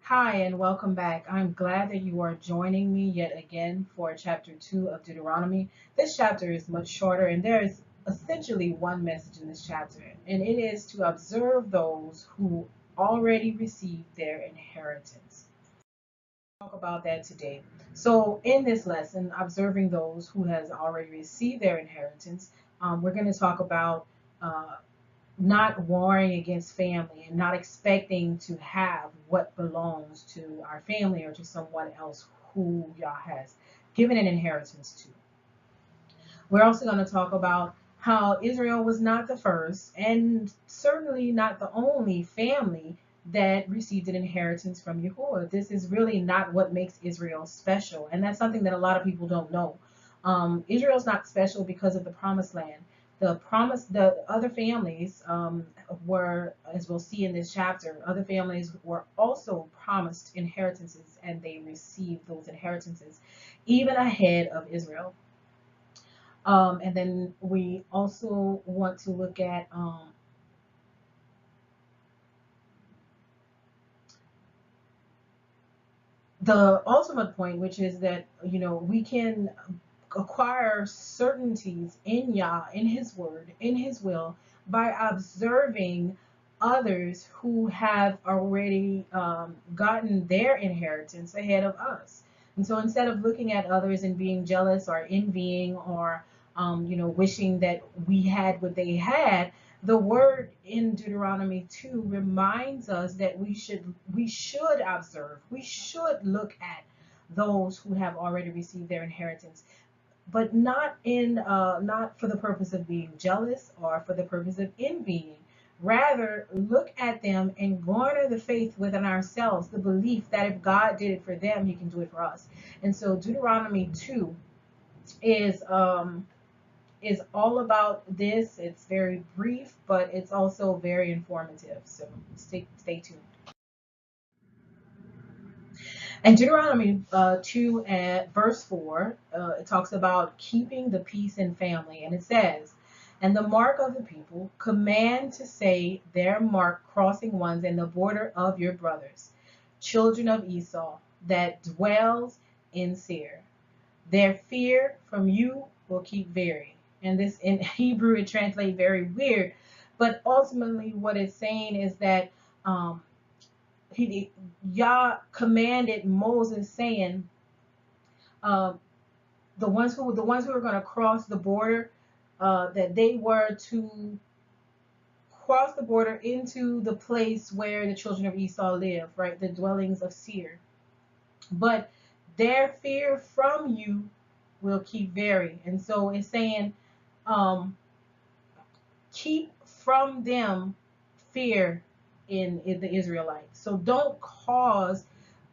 Hi, and welcome back. I'm glad that you are joining me yet again for chapter 2 of Deuteronomy. This chapter is much shorter, and there is essentially one message in this chapter, and it is to observe those who already received their inheritance. Talk about that today. So, in this lesson, observing those who has already received their inheritance, we're going to talk about uh, not warring against family and not expecting to have what belongs to our family or to someone else who Yah has given an inheritance to. We're also going to talk about how Israel was not the first and certainly not the only family that received an inheritance from Yahuwah. This is really not what makes Israel special, and that's something that a lot of people don't know. Israel's not special because of the promised land. The other families were, as we'll see in this chapter, other families were also promised inheritances, and they received those inheritances even ahead of Israel. And then we also want to look at the ultimate point, which is that we can acquire certainties in Yah, in His Word, in His will, by observing others who have already gotten their inheritance ahead of us. And so instead of looking at others and being jealous or envying or wishing that we had what they had, the word in Deuteronomy 2 reminds us that we should observe, we should look at those who have already received their inheritance, but not for the purpose of being jealous or for the purpose of envying. Rather, look at them and garner the faith within ourselves, the belief that if God did it for them, He can do it for us. And so Deuteronomy 2 is um, is all about this. It's very brief, but it's also very informative. So stay tuned. And Deuteronomy 2 and verse 4, it talks about keeping the peace in family. And it says, and the mark of the people, command to say their mark crossing ones in the border of your brothers, children of Esau, that dwells in Seir. Their fear from you will keep very. And this in Hebrew, it translates very weird. But ultimately, what it's saying is that um, Yah commanded Moses, saying, uh, the ones who were going to cross the border, that they were to cross the border into the place where the children of Esau live, right, the dwellings of Seir. But their fear from you will keep very. And so it's saying, um, keep from them fear in the Israelites. So don't cause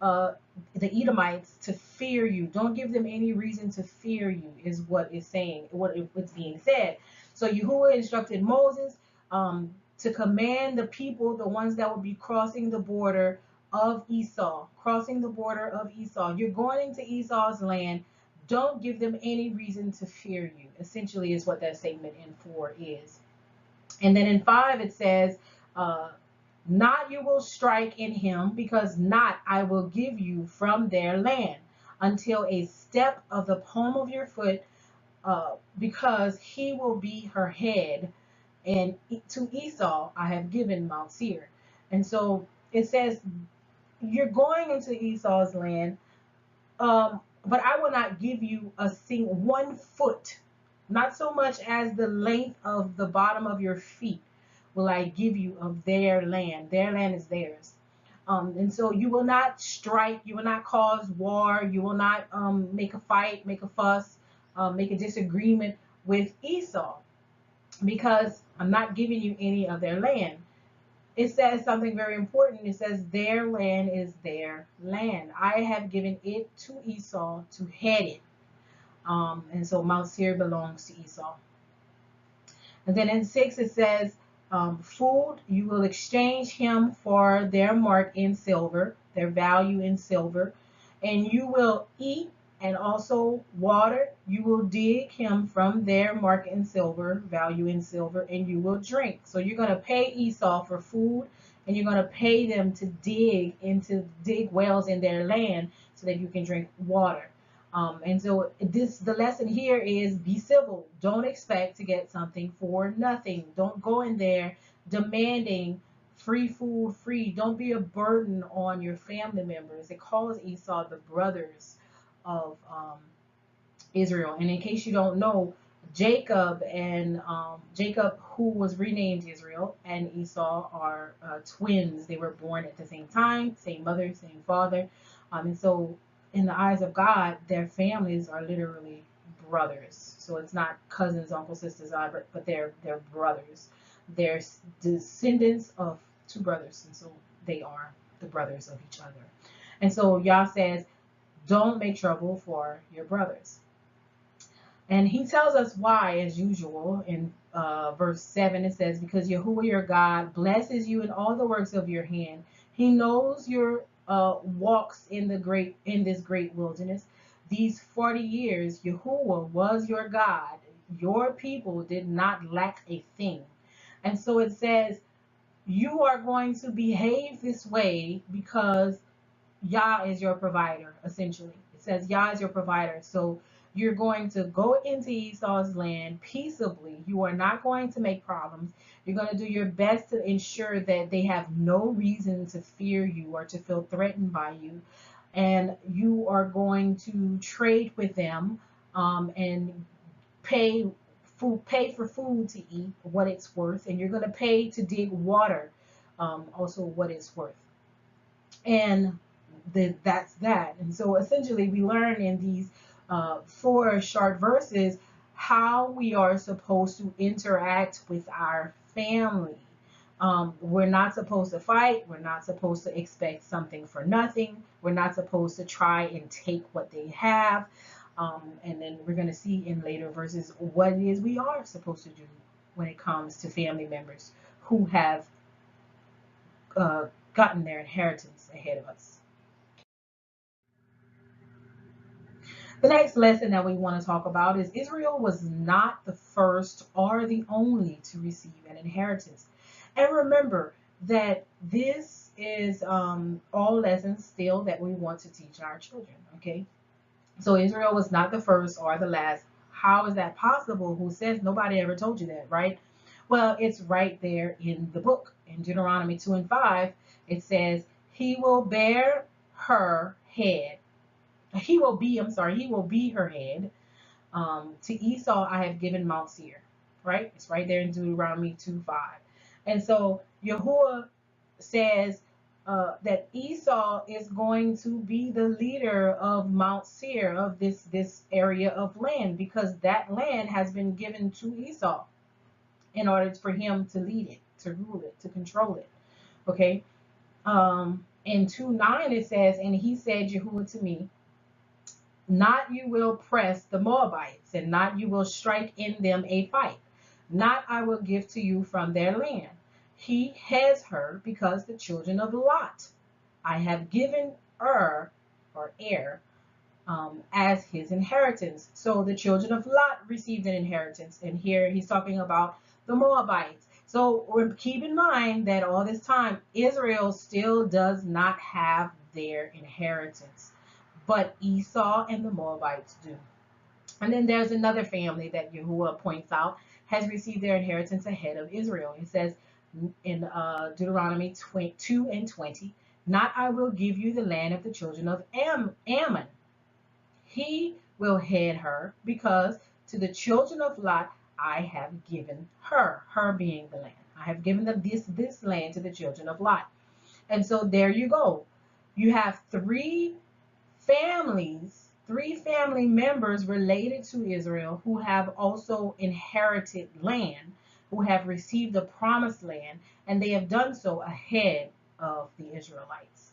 uh, the Edomites to fear you. Don't give them any reason to fear you, is what is saying, what's being said. So Yahuwah instructed Moses to command the people, the ones that would be crossing the border of Esau, crossing the border of Esau. You're going into Esau's land. Don't give them any reason to fear you, essentially, is what that statement in 4 is. And then in 5, it says, uh, not you will strike in him, because not I will give you from their land until a step of the palm of your foot, because he will be her head. And to Esau I have given Mount Seir. And so it says, you're going into Esau's land, but I will not give you a 1 foot, not so much as the length of the bottom of your feet will I give you of their land. Their land is theirs. And so you will not strike, you will not cause war, you will not make a fight, make a fuss, make a disagreement with Esau, because I'm not giving you any of their land. It says something very important. It says their land is their land. I have given it to Esau to head it. And so Mount Seir belongs to Esau. And then in 6 it says, food, you will exchange him for their mark in silver, their value in silver, and you will eat, and also water, you will dig him from their mark in silver, value in silver, and you will drink. So you're going to pay Esau for food, and you're going to pay them to dig wells in their land so that you can drink water. And so the lesson here is be civil. Don't expect to get something for nothing. Don't go in there demanding free food, free. Don't be a burden on your family members. It calls Esau the brothers of Israel. And in case you don't know, Jacob, who was renamed Israel, and Esau are twins. They were born at the same time, same mother, same father. And so, in the eyes of God, their families are literally brothers. So it's not cousins, uncles, sisters, but they're brothers. They're descendants of two brothers, and so they are the brothers of each other. And so Yah says, don't make trouble for your brothers. And he tells us why, as usual. In verse 7, it says, because Yahuwah your God blesses you in all the works of your hand. He knows your walks in this great wilderness. These 40 years, Yahuwah was your God. Your people did not lack a thing. And so it says, you are going to behave this way because Yah is your provider, essentially. It says Yah is your provider. So you're going to go into Esau's land peaceably. You are not going to make problems. You're going to do your best to ensure that they have no reason to fear you or to feel threatened by you. And you are going to trade with them and pay for food to eat, what it's worth. And you're going to pay to dig water, also what it's worth. And that's that. And so essentially we learn in these 4 short verses how we are supposed to interact with our family. We're not supposed to fight. We're not supposed to expect something for nothing. We're not supposed to try and take what they have. And then we're going to see in later verses what it is we are supposed to do when it comes to family members who have gotten their inheritance ahead of us. The next lesson that we want to talk about is Israel was not the first or the only to receive an inheritance. And remember that this is all lessons still that we want to teach our children, okay? So Israel was not the first or the last. How is that possible? Who says nobody ever told you that, right? Well, it's right there in the book. In Deuteronomy 2 and 5, it says, he will bear her head. He will be her head. To Esau I have given Mount Seir, right? It's right there in Deuteronomy 2:5. And so Yahuwah says that Esau is going to be the leader of Mount Seir, of this area of land, because that land has been given to Esau in order for him to lead it, to rule it, to control it. Okay. In 2:9 it says, and he said, Yahuwah to me, not you will press the Moabites, and not you will strike in them a fight. Not I will give to you from their land. He has her because the children of Lot I have given Er, or heir, as his inheritance. So the children of Lot received an inheritance. And here he's talking about the Moabites. So keep in mind that all this time, Israel still does not have their inheritance, but Esau and the Moabites do. And then there's another family that Yahuwah points out has received their inheritance ahead of Israel. He says in Deuteronomy 2 and 20, not I will give you the land of the children of Ammon. He will head her, because to the children of Lot I have given her, her being the land. I have given them this land to the children of Lot. And so there you go. You have three family members related to Israel who have also inherited land, who have received the promised land, and they have done so ahead of the Israelites.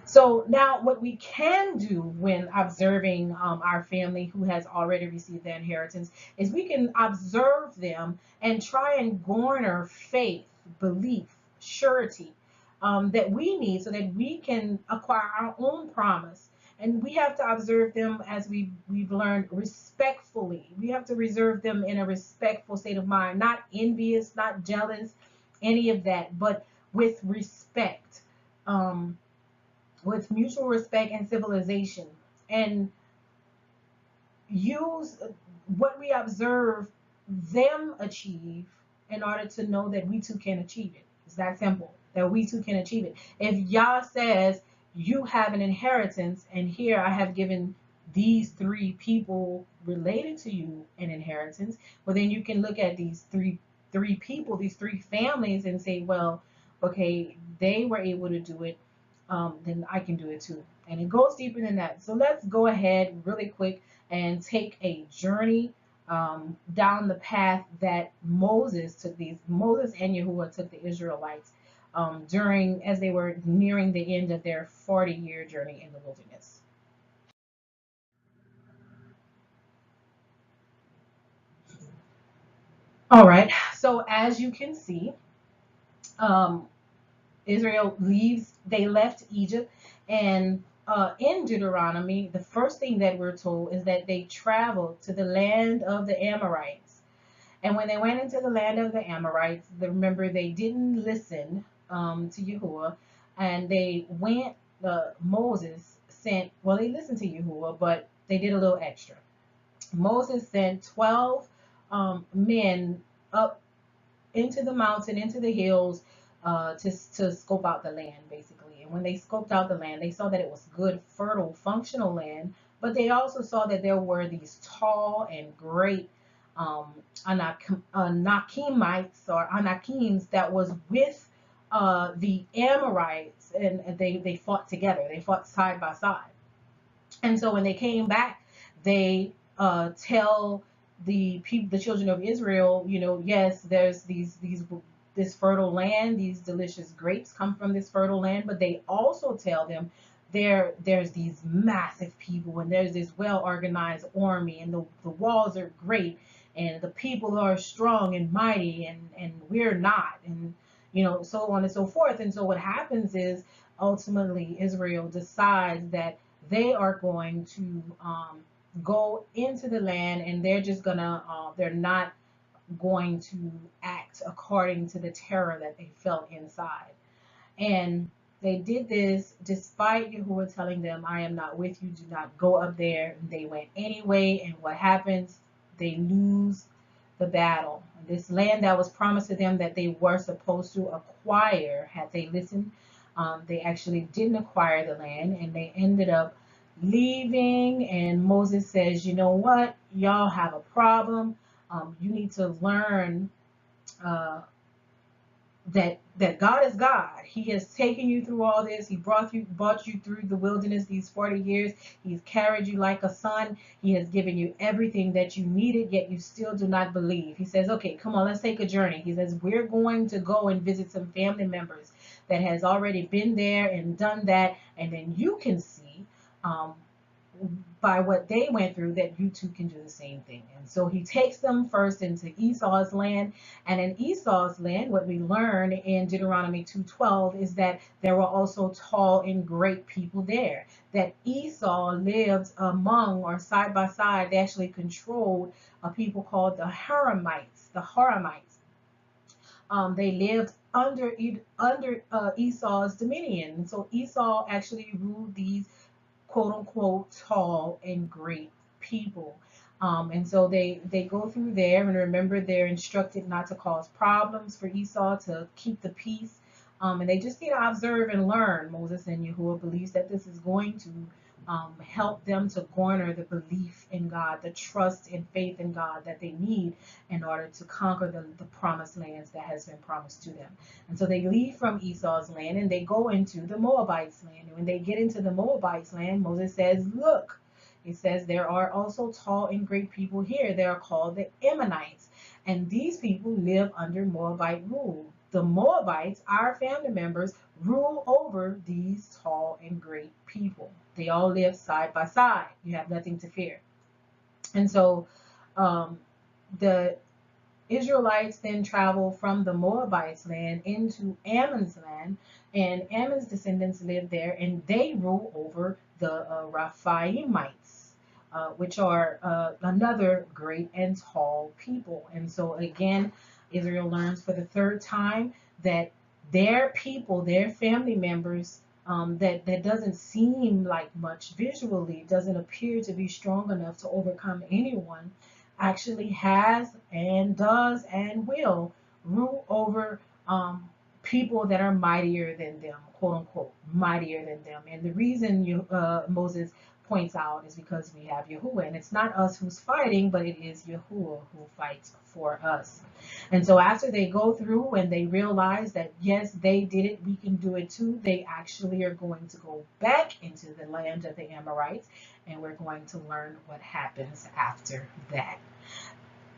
So now what we can do when observing our family who has already received their inheritance is we can observe them and try and garner faith, belief, surety that we need so that we can acquire our own promise. And we have to observe them, as we've learned, respectfully. We have to reserve them in a respectful state of mind, not envious, not jealous, any of that, but with respect, um, with mutual respect and civilization. And use what we observe them achieve in order to know that we too can achieve it. It's that simple, that we too can achieve it. If Yah says you have an inheritance, and here I have given these three people related to you an inheritance, well, then you can look at these three people, these three families, and say, well, okay, they were able to do it, then I can do it too. And it goes deeper than that. So let's go ahead really quick and take a journey down the path that Moses and Yahuwah took the Israelites during, as they were nearing the end of their 40-year journey in the wilderness. All right, so as you can see, um, Israel leaves, they left Egypt, and in Deuteronomy, the first thing that we're told is that they traveled to the land of the Amorites. And when they went into the land of the Amorites, remember they didn't listen to Yahuwah, and they went. Moses sent. Well, they listened to Yahuwah, but they did a little extra. Moses sent 12 men up into the mountain, into the hills, to scope out the land, basically. And when they scoped out the land, they saw that it was good, fertile, functional land, but they also saw that there were these tall and great Anakimites or Anakims that was with the Amorites, and they fought together. They fought side by side. And so when they came back, they tell the people, the children of Israel, yes, there's this fertile land, these delicious grapes come from this fertile land, but they also tell them there's these massive people, and there's this well organized army, and the walls are great, and the people are strong and mighty, and we're not, and so on and so forth. And so what happens is ultimately Israel decides that they are going to go into the land, and they're just gonna they're not going to act according to the terror that they felt inside. And they did this despite Yahuwah telling them, I am not with you, do not go up there. And they went anyway, and what happens? They lose the battle. This land that was promised to them that they were supposed to acquire, had they listened, they actually didn't acquire the land, and they ended up leaving. And Moses says, you know what? Y'all have a problem. You need to learn uh, that God is God. He has taken you through all this. He brought you through the wilderness these 40 years. He's carried you like a son. He has given you everything that you needed, yet you still do not believe. He says, okay, come on, let's take a journey. He says, we're going to go and visit some family members that has already been there and done that, and then you can see um, by what they went through that you too can do the same thing. And so he takes them first into Esau's land. And in Esau's land, what we learn in Deuteronomy 2:12 is that there were also tall and great people there. That Esau lived among, or side by side, they actually controlled a people called the Haramites. The Haramites. They lived under Esau's dominion. And so Esau actually ruled these quote unquote tall and great people. And so they go through there, and remember they're instructed not to cause problems for Esau, to keep the peace. And they just need to observe and learn. Moses and Yahuwah believes that this is going to help them to garner the belief in God, the trust and faith in God that they need in order to conquer the promised lands that has been promised to them. And so they leave from Esau's land, and they go into the Moabites' land. And when they get into the Moabites' land, Moses says, look, he says, there are also tall and great people here. They are called the Ammonites. And these people live under Moabite rule. The Moabites, our family members, rule over these tall and great people. They all live side by side. You have nothing to fear. And so um, the Israelites then travel from the Moabites' land into Ammon's land, and Ammon's descendants live there, and they rule over the Raphaimites, which are another great and tall people. And so again, Israel learns for the third time that their people, their family members, that doesn't seem like much visually, doesn't appear to be strong enough to overcome anyone, actually has and does and will rule over people that are mightier than them, quote unquote, mightier than them. And the reason Moses points out is because we have Yahuwah, and it's not us who's fighting, but it is Yahuwah who fights for us. And so after they go through and they realize that yes, they did it, we can do it too, they actually are going to go back into the land of the Amorites, and we're going to learn what happens after that.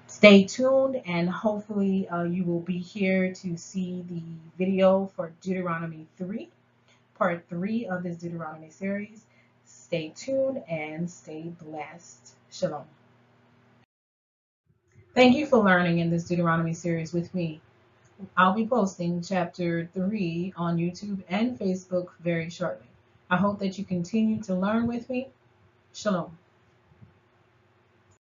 Stay tuned, and hopefully you will be here to see the video for Deuteronomy 3, part 3 of this Deuteronomy series. Stay tuned and stay blessed. Shalom. Thank you for learning in this Deuteronomy series with me. I'll be posting chapter 3 on YouTube and Facebook very shortly. I hope that you continue to learn with me. Shalom.